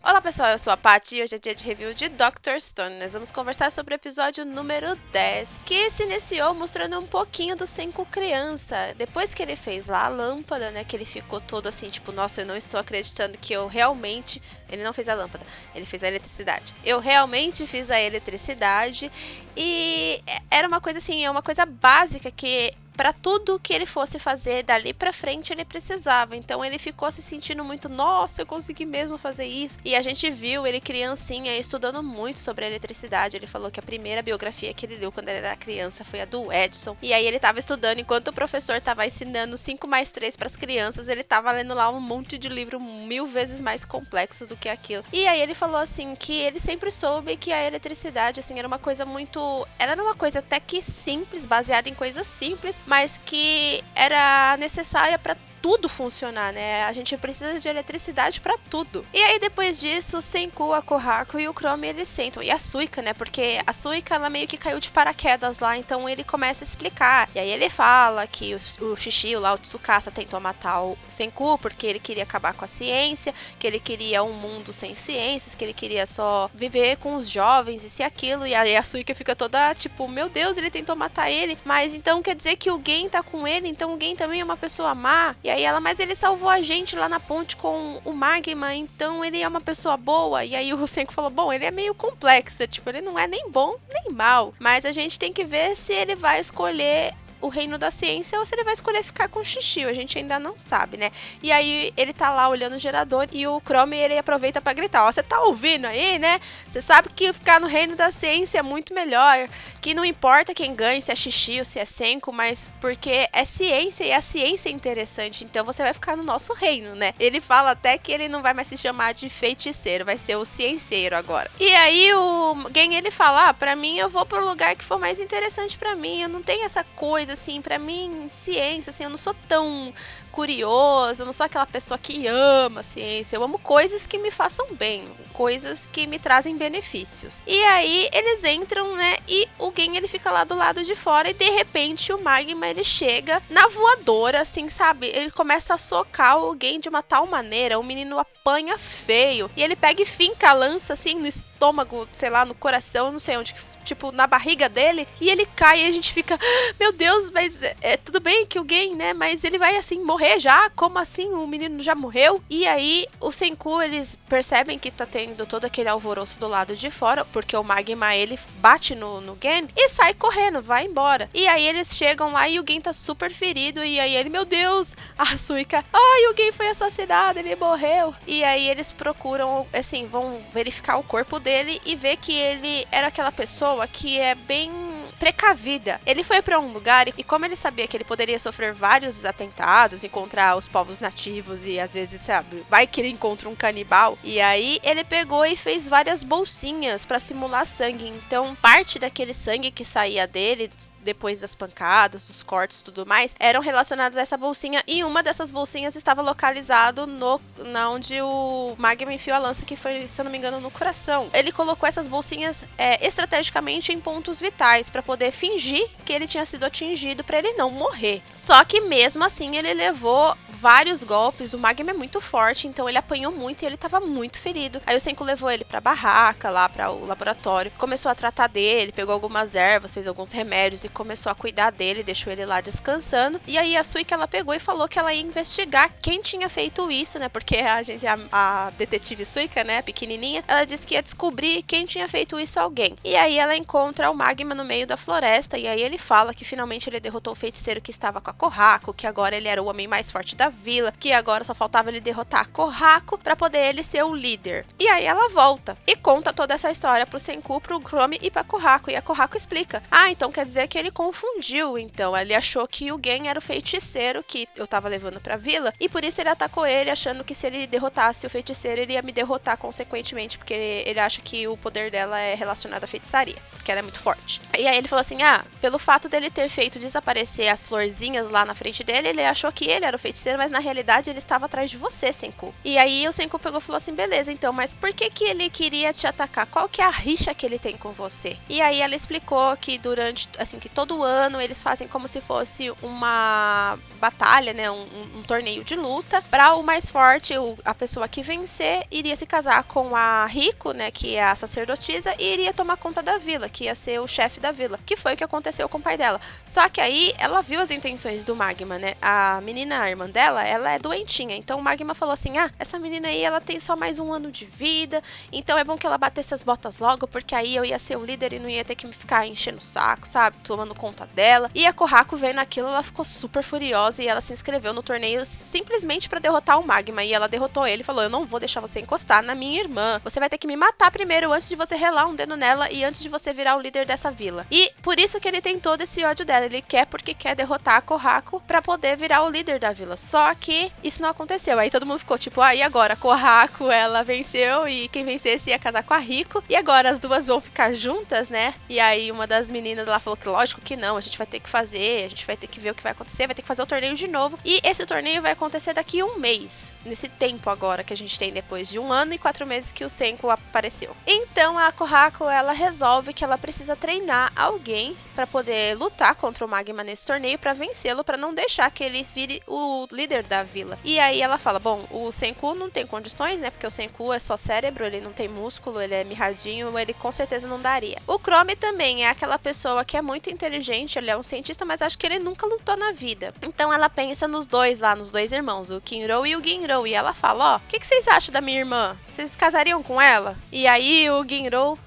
Olá pessoal, eu sou a Paty e hoje é dia de review de Dr. Stone. Nós vamos conversar sobre o episódio número 10, que se iniciou mostrando um pouquinho do Senku criança. Depois que ele fez lá a lâmpada, né, que ele ficou todo assim, tipo, nossa, eu não estou acreditando que eu realmente... Ele não fez a lâmpada, ele fez a eletricidade. Eu realmente fiz a eletricidade e era uma coisa assim, é uma coisa básica que... Para tudo que ele fosse fazer dali pra frente, ele precisava. Então ele ficou se sentindo muito, nossa, eu consegui mesmo fazer isso. E a gente viu ele criancinha estudando muito sobre a eletricidade. Ele falou que a primeira biografia que ele leu quando ele era criança foi a do Edison. E aí ele tava estudando, enquanto o professor tava ensinando 5 mais 3 pras crianças, ele tava lendo lá um monte de livro 1000 vezes mais complexos do que aquilo. E aí ele falou assim, que ele sempre soube que a eletricidade, assim, era uma coisa muito... Ela era uma coisa até que simples, baseada em coisas simples, mas que era necessária para tudo funcionar, né? A gente precisa de eletricidade pra tudo. E aí depois disso, o Senku, a Kohaku e o Chrome eles sentam. E a Suika, né? Porque a Suika ela meio que caiu de paraquedas lá, então ele começa a explicar. E aí ele fala que o Shishio lá, o Tsukasa, tentou matar o Senku porque ele queria acabar com a ciência, que ele queria um mundo sem ciências, que ele queria só viver com os jovens, isso e aquilo. E aí a Suika fica toda tipo, meu Deus, ele tentou matar ele, mas então quer dizer que o Gen tá com ele, então o Gen também é uma pessoa má. E aí ela, mas ele salvou a gente lá na ponte com o Magma, então ele é uma pessoa boa. E aí o Senku falou, bom, ele é meio complexo, tipo, ele não é nem bom nem mal, mas a gente tem que ver se ele vai escolher o reino da ciência ou se ele vai escolher ficar com o Shishio, a gente ainda não sabe, né? E aí ele tá lá olhando o gerador e o Chrome ele aproveita pra gritar, ó, você tá ouvindo aí, né? Você sabe que ficar no reino da ciência é muito melhor, que não importa quem ganha, se é Shishio, se é Senku, mas porque é ciência e a ciência é interessante, então você vai ficar no nosso reino, né? Ele fala até que ele não vai mais se chamar de feiticeiro, vai ser o cienceiro agora. E aí o Gen ele fala, pra mim eu vou pro lugar que for mais interessante pra mim, eu não tenho essa coisa assim, pra mim, ciência, assim, eu não sou tão curiosa, eu não sou aquela pessoa que ama a ciência, eu amo coisas que me façam bem, coisas que me trazem benefícios. E aí eles entram, né, e o Gen ele fica lá do lado de fora e de repente o Magma ele chega na voadora, assim, sabe? Ele começa a socar o Gen de uma tal maneira, o menino apanha feio, e ele pega e finca a lança, assim, no estômago, sei lá, no coração, não sei onde, tipo, na barriga dele, e ele cai e a gente fica, meu Deus, mas tudo bem que o Gen, né, mas ele vai, assim, morrer já? Como assim? O menino já morreu? E aí, o Senku, eles percebem que tá tendo todo aquele alvoroço do lado de fora, porque o Magma, ele bate no Gen e sai correndo, vai embora. E aí, eles chegam lá e o Gen tá super ferido, e aí ele, meu Deus, a Suika, ai, o Gen foi assassinado, ele morreu. E aí, eles procuram, assim, vão verificar o corpo dele e ver que ele era aquela pessoa que é bem precavida. Ele foi para um lugar e como ele sabia que ele poderia sofrer vários atentados, encontrar os povos nativos e às vezes, sabe, vai que ele encontra um canibal. E aí ele pegou e fez várias bolsinhas para simular sangue. Então, parte daquele sangue que saía dele depois das pancadas, dos cortes e tudo mais, eram relacionados a essa bolsinha, e uma dessas bolsinhas estava localizado na onde o Magma enfiou a lança, que foi, se eu não me engano, no coração. Ele colocou essas bolsinhas estrategicamente em pontos vitais, para poder fingir que ele tinha sido atingido, para ele não morrer. Só que mesmo assim, ele levou vários golpes, o Magma é muito forte, então ele apanhou muito e ele tava muito ferido. Aí o Senku levou ele pra barraca, lá para o laboratório, começou a tratar dele, pegou algumas ervas, fez alguns remédios e começou a cuidar dele, deixou ele lá descansando. E aí a Suika, ela pegou e falou que ela ia investigar quem tinha feito isso, né? Porque a detetive Suika, né, pequenininha, ela disse que ia descobrir quem tinha feito isso a alguém. E aí ela encontra o Magma no meio da floresta, e aí ele fala que finalmente ele derrotou o feiticeiro que estava com a Kohaku, que agora ele era o homem mais forte da vila, que agora só faltava ele derrotar a Kohaku pra poder ele ser o líder. E aí ela volta e conta toda essa história pro Senku, pro Chrome e pra Kohaku, e a Kohaku explica, então quer dizer que ele confundiu, então ele achou que o Gen era o feiticeiro que eu tava levando pra vila, e por isso ele atacou ele, achando que se ele derrotasse o feiticeiro, ele ia me derrotar consequentemente, porque ele acha que o poder dela é relacionado à feitiçaria, porque ela é muito forte. E aí ele falou assim, pelo fato dele ter feito desaparecer as florzinhas lá na frente dele, ele achou que ele era o feiticeiro, mas na realidade ele estava atrás de você, Senku. E aí o Senku pegou e falou assim, beleza, então, mas por que que ele queria te atacar? Qual que é a rixa que ele tem com você? E aí ela explicou que durante, assim, que todo ano eles fazem como se fosse uma batalha, né, um torneio de luta, para o mais forte, a pessoa que vencer, iria se casar com a Riko, né, que é a sacerdotisa, e iria tomar conta da vila, que ia ser o chefe da vila, que foi o que aconteceu com o pai dela. Só que aí ela viu as intenções do Magma, né, a menina, a irmã dela, ela é doentinha, então o Magma falou assim, essa menina aí, ela tem só mais um ano de vida, então é bom que ela batesse as botas logo, porque aí eu ia ser o líder e não ia ter que me ficar enchendo o saco, sabe, tomando conta dela. E a Kohaku vendo aquilo, ela ficou super furiosa e ela se inscreveu no torneio simplesmente pra derrotar o Magma, e ela derrotou ele e falou, eu não vou deixar você encostar na minha irmã, você vai ter que me matar primeiro antes de você relar um dedo nela e antes de você virar o líder dessa vila. E por isso que ele tem todo esse ódio dela, ele quer porque quer derrotar a Kohaku pra poder virar o líder da vila, só que isso não aconteceu. Aí todo mundo ficou tipo, e agora? A Kohaku, ela venceu e quem vencesse ia casar com a Riko, e agora as duas vão ficar juntas, né? E aí uma das meninas lá falou que lógico que não, a gente vai ter que fazer, a gente vai ter que ver o que vai acontecer, vai ter que fazer o torneio de novo, e esse torneio vai acontecer daqui a um mês, nesse tempo agora que a gente tem depois de 1 ano e 4 meses que o Senku apareceu. Então a Kohaku, ela resolve que ela precisa treinar alguém pra poder lutar contra o Magma nesse torneio, pra vencê-lo, pra não deixar que ele vire o líder da vila. E aí ela fala, bom, o Senku não tem condições, né, porque o Senku é só cérebro, ele não tem músculo, ele é mirradinho, ele com certeza não daria. O Chrome também é aquela pessoa que é muito inteligente, ele é um cientista, mas acho que ele nunca lutou na vida. Então ela pensa nos dois lá, nos dois irmãos, o Kinro e o Ginro, e ela fala, o que vocês acham da minha irmã? Vocês casariam com ela? E aí o Ginro,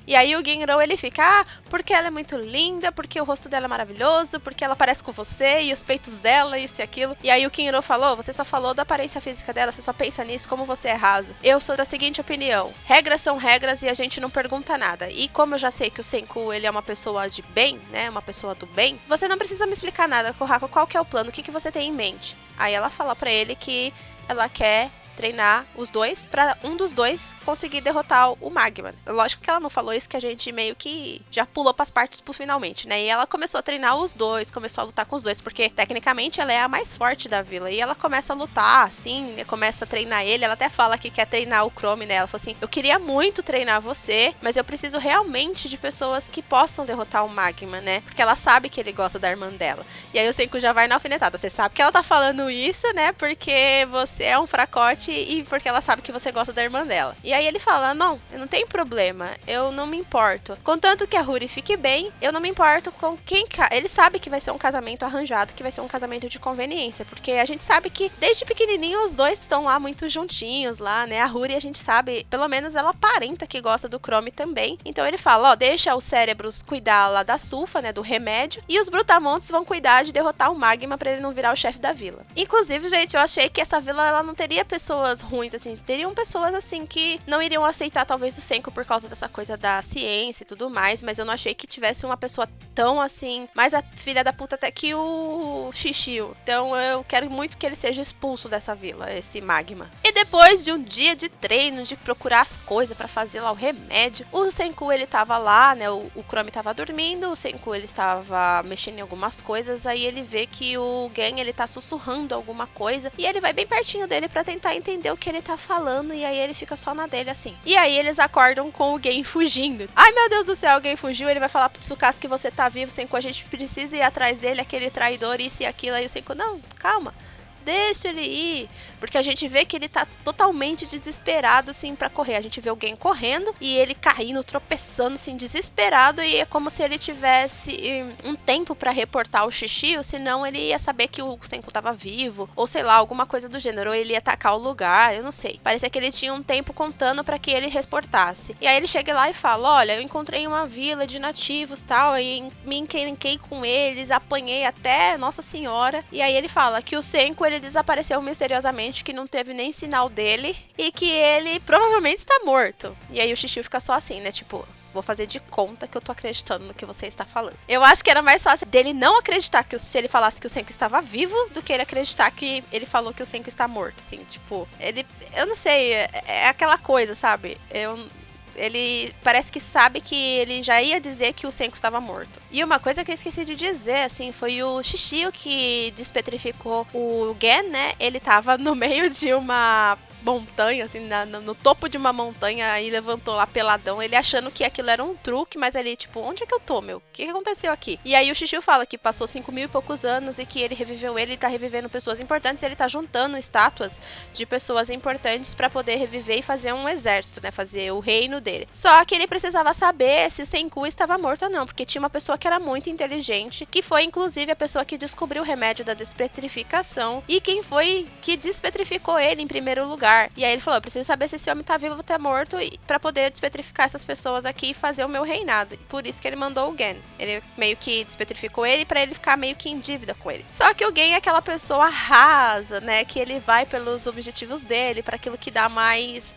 e aí o Ginro, ele fica, porque ela é muito linda, porque o rosto dela é maravilhoso, porque ela parece com você, e os peitos dela, isso e aquilo. E aí o Kinro falou, você só falou da aparência física dela, você só pensa nisso, como você é raso. Eu sou da seguinte opinião, regras são regras e a gente não pergunta nada. E como eu já sei que o Senku, ele é uma pessoa de bem, né, uma pessoa do bem, você não precisa me explicar nada, Kohaku, qual que é o plano, o que você tem em mente? Aí ela fala pra ele que ela quer treinar os dois pra um dos dois conseguir derrotar o Magma. Lógico que ela não falou isso, que a gente meio que já pulou pras partes pro finalmente, né? E ela começou a treinar os dois, começou a lutar com os dois, porque tecnicamente ela é a mais forte da vila. E ela começa a lutar, assim, né? Começa a treinar ele. Ela até fala que quer treinar o Chrome, né? Ela falou assim, eu queria muito treinar você, mas eu preciso realmente de pessoas que possam derrotar o Magma, né? Porque ela sabe que ele gosta da irmã dela. E aí o Senku já vai na alfinetada. Você sabe que ela tá falando isso, né? Porque você é um fracote e porque ela sabe que você gosta da irmã dela. E aí ele fala, não, eu não tenho problema, eu não me importo. Contanto que a Ruri fique bem, eu não me importo com quem... Ele sabe que vai ser um casamento arranjado, que vai ser um casamento de conveniência, porque a gente sabe que desde pequenininho os dois estão lá muito juntinhos lá, né? A Ruri, a gente sabe, pelo menos ela aparenta que gosta do Chrome também. Então ele fala, deixa os cérebros cuidar lá da sulfa, né, do remédio, e os brutamontes vão cuidar de derrotar o Magma pra ele não virar o chefe da vila. Inclusive, gente, eu achei que essa vila, ela não teria pessoas ruins, assim, teriam pessoas, assim, que não iriam aceitar, talvez, o Senku por causa dessa coisa da ciência e tudo mais, mas eu não achei que tivesse uma pessoa tão, assim, mais a filha da puta até que o Shishio. Então eu quero muito que ele seja expulso dessa vila, esse Magma. E depois de um dia de treino, de procurar as coisas pra fazer lá o remédio, o Senku, ele tava lá, né, o Chrome tava dormindo, o Senku, ele estava mexendo em algumas coisas, aí ele vê que o Gen, ele tá sussurrando alguma coisa, e ele vai bem pertinho dele pra tentar entender o que ele tá falando, e aí ele fica só na dele, assim. E aí eles acordam com o Gen fugindo. Ai, meu Deus do céu, o Gen fugiu, ele vai falar pro Tsukasa que você tá vivo, Senku, a gente precisa ir atrás dele, aquele traidor, isso e aquilo, aí o Senku, não, calma. Deixa ele ir, porque a gente vê que ele tá totalmente desesperado, assim, pra correr. A gente vê alguém correndo e ele caindo, tropeçando, assim, desesperado, e é como se ele tivesse um tempo pra reportar o Shishio, senão ele ia saber que o Senku tava vivo, ou sei lá, alguma coisa do gênero, ou ele ia atacar o lugar, eu não sei. Parecia que ele tinha um tempo contando pra que ele reportasse. E aí ele chega lá e fala, olha, eu encontrei uma vila de nativos, tal, e me encrenquei com eles, apanhei até Nossa Senhora. E aí ele fala que o Senku, ele desapareceu misteriosamente, que não teve nem sinal dele e que ele provavelmente está morto. E aí o Shishio fica só assim, né? Tipo, vou fazer de conta que eu tô acreditando no que você está falando. Eu acho que era mais fácil dele não acreditar que se ele falasse que o Senku estava vivo do que ele acreditar que ele falou que o Senku está morto, assim, tipo, ele, eu não sei, é aquela coisa, sabe? Ele parece que sabe que ele já ia dizer que o Senku estava morto. E uma coisa que eu esqueci de dizer, assim, foi o Shishio que despetrificou o Gen, né? Ele tava no meio de uma montanha, assim, no topo de uma montanha, e levantou lá peladão, ele achando que aquilo era um truque, mas ali, tipo, onde é que eu tô, meu? O que aconteceu aqui? E aí o Shishio fala que passou 5.000 e poucos anos e que ele reviveu ele tá revivendo pessoas importantes, ele tá juntando estátuas de pessoas importantes pra poder reviver e fazer um exército, né? Fazer o reino dele. Só que ele precisava saber se o Senku estava morto ou não, porque tinha uma pessoa que era muito inteligente, que foi inclusive a pessoa que descobriu o remédio da despetrificação e quem foi que despetrificou ele em primeiro lugar. E aí ele falou, eu preciso saber se esse homem tá vivo ou tá morto pra poder despetrificar essas pessoas aqui e fazer o meu reinado. E por isso que ele mandou o Gen. Ele meio que despetrificou ele pra ele ficar meio que em dívida com ele. Só que o Gen é aquela pessoa rasa, né? Que ele vai pelos objetivos dele, pra aquilo que dá mais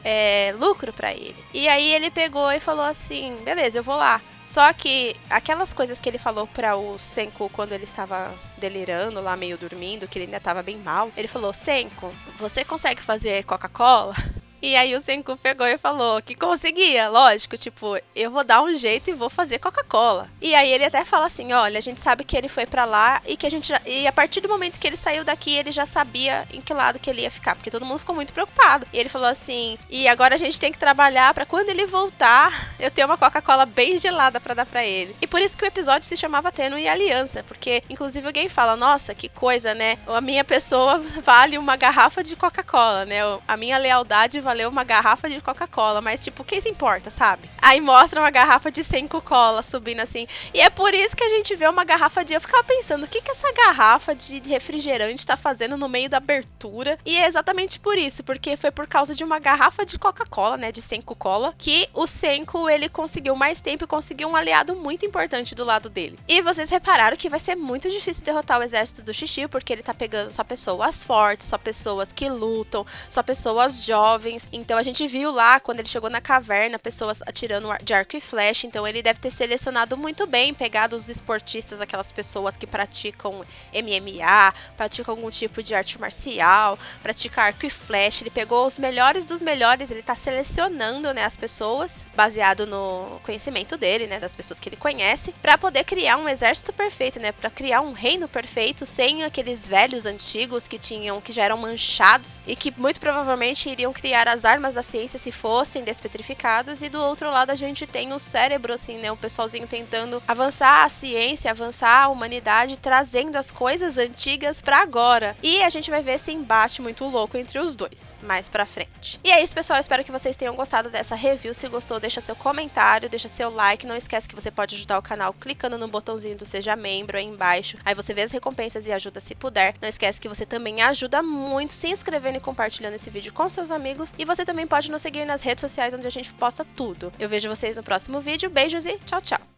lucro pra ele. E aí ele pegou e falou assim, beleza, eu vou lá. Só que aquelas coisas que ele falou pra o Senku quando ele estava delirando lá, meio dormindo, que ele ainda estava bem mal, ele falou, Senku, você consegue fazer Coca-Cola? E aí o Senku pegou e falou que conseguia, lógico, tipo, eu vou dar um jeito e vou fazer Coca-Cola. E aí ele até fala assim, olha, a gente sabe que ele foi pra lá e que a gente e a partir do momento que ele saiu daqui, ele já sabia em que lado que ele ia ficar, porque todo mundo ficou muito preocupado. E ele falou assim, e agora a gente tem que trabalhar pra quando ele voltar, eu ter uma Coca-Cola bem gelada pra dar pra ele. E por isso que o episódio se chamava Tênue Aliança, porque inclusive alguém fala, nossa, que coisa, né? A minha pessoa vale uma garrafa de Coca-Cola, né? A minha lealdade valeu uma garrafa de Coca-Cola, mas tipo, quem se importa, sabe? Aí mostra uma garrafa de Senku Cola subindo assim, e é por isso que a gente vê uma garrafa de... Eu ficava pensando, o que que essa garrafa de refrigerante tá fazendo no meio da abertura? E é exatamente por isso, porque foi por causa de uma garrafa de Coca-Cola, né, de Senku Cola, que o Senku, ele conseguiu mais tempo e conseguiu um aliado muito importante do lado dele. E vocês repararam que vai ser muito difícil derrotar o exército do Shishio, porque ele tá pegando só pessoas fortes, só pessoas que lutam, só pessoas jovens. Então a gente viu lá, quando ele chegou na caverna, pessoas atirando de arco e flecha. Então ele deve ter selecionado muito bem, pegado os esportistas, aquelas pessoas que praticam MMA, praticam algum tipo de arte marcial, praticam arco e flecha. Ele pegou os melhores dos melhores, ele tá selecionando, né, as pessoas, baseado no conhecimento dele, né, das pessoas que ele conhece, pra poder criar um exército perfeito, né, pra criar um reino perfeito, sem aqueles velhos antigos que já eram manchados e que muito provavelmente iriam criar as armas da ciência se fossem despetrificados. E do outro lado a gente tem o cérebro, assim, né, o pessoalzinho tentando avançar a ciência, avançar a humanidade, trazendo as coisas antigas pra agora. E a gente vai ver esse embate muito louco entre os dois, mais pra frente. E é isso, pessoal, espero que vocês tenham gostado dessa review. Se gostou, deixa seu comentário, deixa seu like, não esquece que você pode ajudar o canal clicando no botãozinho do Seja Membro aí embaixo, aí você vê as recompensas e ajuda se puder. Não esquece que você também ajuda muito se inscrevendo e compartilhando esse vídeo com seus amigos, e você também pode nos seguir nas redes sociais onde a gente posta tudo. Eu vejo vocês no próximo vídeo, beijos e tchau, tchau!